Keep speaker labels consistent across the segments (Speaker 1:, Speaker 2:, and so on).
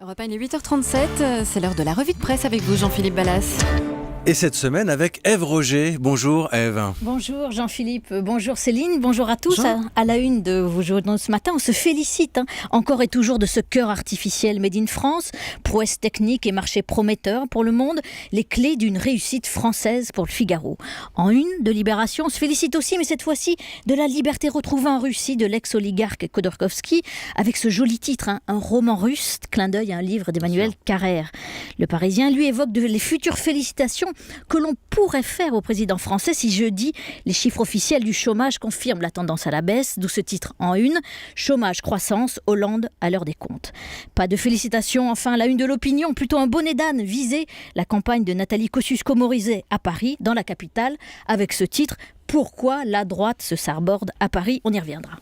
Speaker 1: Europe 1, il est 8h37, c'est l'heure de la revue de presse avec vous Jean-Philippe Ballas.
Speaker 2: Et cette semaine avec Ève Roger. Bonjour Ève.
Speaker 3: Bonjour Jean-Philippe, bonjour Céline, bonjour à tous. À la une de vos journaux ce matin, on se félicite encore et toujours de ce cœur artificiel made in France. Prouesse technique et marché prometteur pour le monde, les clés d'une réussite française pour le Figaro. En une de Libération, on se félicite aussi, mais cette fois-ci, de la liberté retrouvée en Russie de l'ex-oligarque Khodorkovsky, avec ce joli titre, un roman russe, clin d'œil à un livre d'Emmanuel Carrère. Le Parisien, lui, évoque les futures félicitations que l'on pourrait faire au président français si jeudi, les chiffres officiels du chômage confirment la tendance à la baisse, d'où ce titre en une, chômage, croissance, Hollande à l'heure des comptes. Pas de félicitations, enfin, la une de l'opinion, plutôt un bonnet d'âne visait la campagne de Nathalie Kosciusko-Morizet à Paris, dans la capitale, avec ce titre « Pourquoi la droite se sarborde à Paris ?» On y reviendra.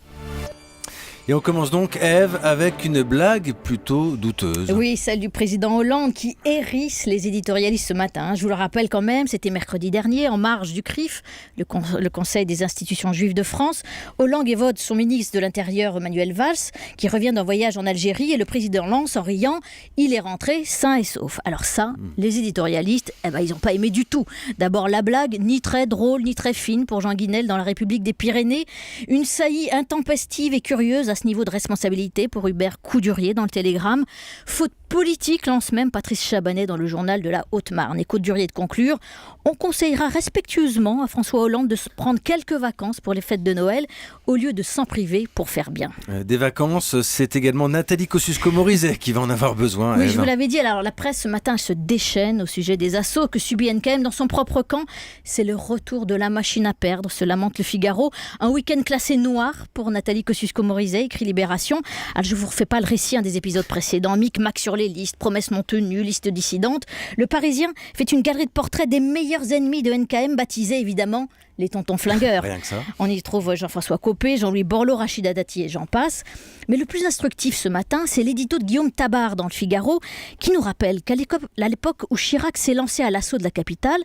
Speaker 2: Et on commence donc, Ève, avec une blague plutôt douteuse.
Speaker 3: Oui, celle du président Hollande qui hérisse les éditorialistes ce matin. Je vous le rappelle quand même, c'était mercredi dernier, en marge du CRIF, le Conseil des institutions juives de France. Hollande évoque son ministre de l'Intérieur, Manuel Valls, qui revient d'un voyage en Algérie, et le président lance en riant « Il est rentré sain et sauf ». Alors ça, les éditorialistes, ils n'ont pas aimé du tout. D'abord la blague, ni très drôle, ni très fine pour Jean Guinel dans la République des Pyrénées. Une saillie intempestive et curieuse à ce niveau de responsabilité pour Hubert Coudurier dans le Télégramme. Faute politique, lance même Patrice Chabanet dans le journal de la Haute-Marne. Et Coudurier de conclure, on conseillera respectueusement à François Hollande de se prendre quelques vacances pour les fêtes de Noël au lieu de s'en priver pour faire bien.
Speaker 2: Des vacances, c'est également Nathalie Kosciusko-Morizet qui va en avoir besoin.
Speaker 3: Oui,
Speaker 2: Ève.
Speaker 3: je vous l'avais dit. Alors la presse ce matin se déchaîne au sujet des assauts que subit NKM dans son propre camp. C'est le retour de la machine à perdre, se lamente le Figaro. Un week-end classé noir pour Nathalie Kosciusko-Morizet, écrit Libération. Alors je ne vous refais pas le récit des épisodes précédents. Micmac sur les listes, promesses non tenues, listes dissidentes. Le Parisien fait une galerie de portraits des meilleurs ennemis de NKM, baptisés évidemment les tontons flingueurs.
Speaker 2: Rien que ça.
Speaker 3: On y trouve Jean-François Copé, Jean-Louis Borloo, Rachida Dati et j'en passe. Mais le plus instructif ce matin, c'est l'édito de Guillaume Tabar dans le Figaro, qui nous rappelle qu'à l'époque où Chirac s'est lancé à l'assaut de la capitale,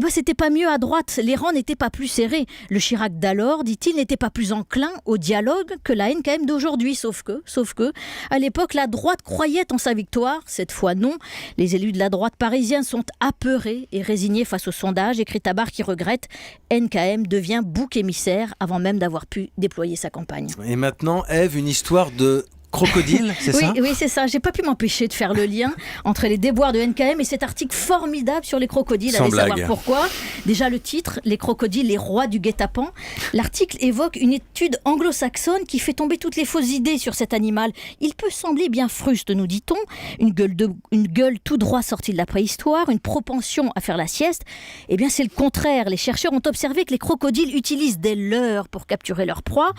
Speaker 3: c'était pas mieux à droite, les rangs n'étaient pas plus serrés. Le Chirac d'alors, dit-il, n'était pas plus enclin au dialogue que la NKM d'aujourd'hui. Sauf que, à l'époque, la droite croyait en sa victoire. Cette fois, non. Les élus de la droite parisienne sont apeurés et résignés face au sondage, écrit Tabar qui regrette. NKM devient bouc émissaire avant même d'avoir pu déployer sa campagne.
Speaker 2: Et maintenant, Ève, une histoire de crocodile, c'est ça ?
Speaker 3: Oui, c'est ça. J'ai pas pu m'empêcher de faire le lien entre les déboires de NKM et cet article formidable sur les crocodiles.
Speaker 2: Sans
Speaker 3: Allez
Speaker 2: blague.
Speaker 3: savoir pourquoi. Déjà le titre, les crocodiles, les rois du guet-apens. L'article évoque une étude anglo-saxonne qui fait tomber toutes les fausses idées sur cet animal. Il peut sembler bien fruste, nous dit-on. Une gueule tout droit sortie de la préhistoire, une propension à faire la sieste. C'est le contraire. Les chercheurs ont observé que les crocodiles utilisent des leurres pour capturer leur proie.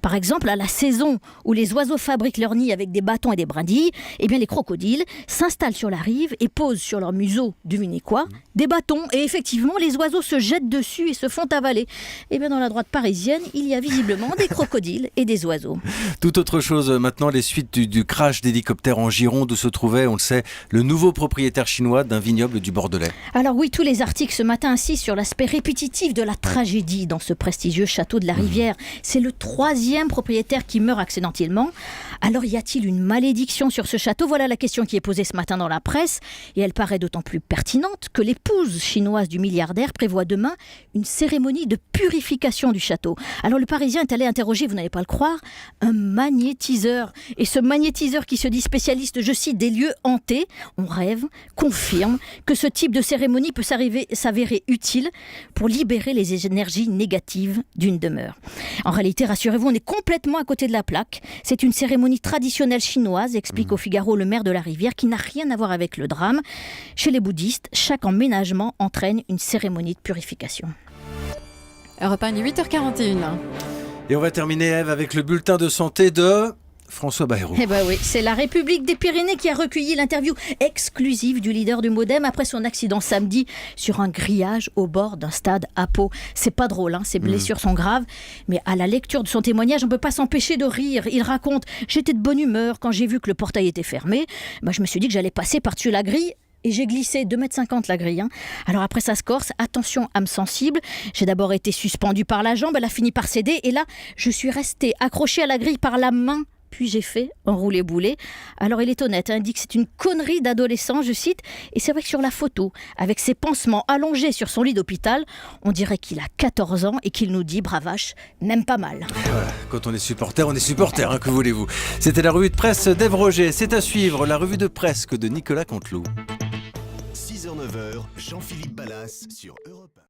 Speaker 3: Par exemple, à la saison où les oiseaux fabriquent leur nid avec des bâtons et des brindilles, les crocodiles s'installent sur la rive et posent sur leur museau, devinez quoi ? Des bâtons. Et effectivement, les oiseaux se jettent dessus et se font avaler. Dans la droite parisienne, il y a visiblement des crocodiles et des oiseaux.
Speaker 2: Tout autre chose maintenant, les suites du crash d'hélicoptère en Gironde où se trouvait, on le sait, le nouveau propriétaire chinois d'un vignoble du Bordelais.
Speaker 3: Alors oui, tous les articles ce matin insistent sur l'aspect répétitif de la tragédie dans ce prestigieux château de la Rivière. C'est le 3e propriétaire qui meurt accidentellement. Alors y a-t-il une malédiction sur ce château ? Voilà la question qui est posée ce matin dans la presse. Et elle paraît d'autant plus pertinente que l'épouse chinoise du milliardaire prévoit demain une cérémonie de purification du château. Alors le Parisien est allé interroger, vous n'allez pas le croire, un magnétiseur. Et ce magnétiseur qui se dit spécialiste, je cite, des lieux hantés, on rêve, confirme que ce type de cérémonie peut s'avérer utile pour libérer les énergies négatives d'une demeure. En réalité, rassurez-vous, on est complètement à côté de la plaque. C'est une cérémonie traditionnelle chinoise, explique au Figaro le maire de la Rivière, qui n'a rien à voir avec le drame. Chez les bouddhistes, chaque emménagement entraîne une cérémonie de purification.
Speaker 1: Europe 1, il est 8h41.
Speaker 2: Et on va terminer, Ève, avec le bulletin de santé de François Bayrou.
Speaker 3: Oui, c'est la République des Pyrénées qui a recueilli l'interview exclusive du leader du MoDem après son accident samedi sur un grillage au bord d'un stade à Pau. C'est pas drôle, ses blessures sont graves, mais à la lecture de son témoignage, on peut pas s'empêcher de rire. Il raconte « J'étais de bonne humeur quand j'ai vu que le portail était fermé. Je me suis dit que j'allais passer par-dessus la grille. » Et j'ai glissé 2,50 m la grille. Alors après ça se corse, attention âme sensible. J'ai d'abord été suspendue par la jambe, elle a fini par céder. Et là, je suis restée accrochée à la grille par la main puis j'ai fait un roulé-boulé. Alors il est honnête, il dit que c'est une connerie d'adolescent, je cite. Et c'est vrai que sur la photo, avec ses pansements allongés sur son lit d'hôpital, on dirait qu'il a 14 ans et qu'il nous dit, bravache, même pas mal.
Speaker 2: Voilà, quand on est supporter, que voulez-vous. C'était la revue de presse d'Ève Roger. C'est à suivre, la revue de presse de Nicolas Canteloup.
Speaker 4: 6h-9h, Jean-Philippe Ballas sur Europe 1.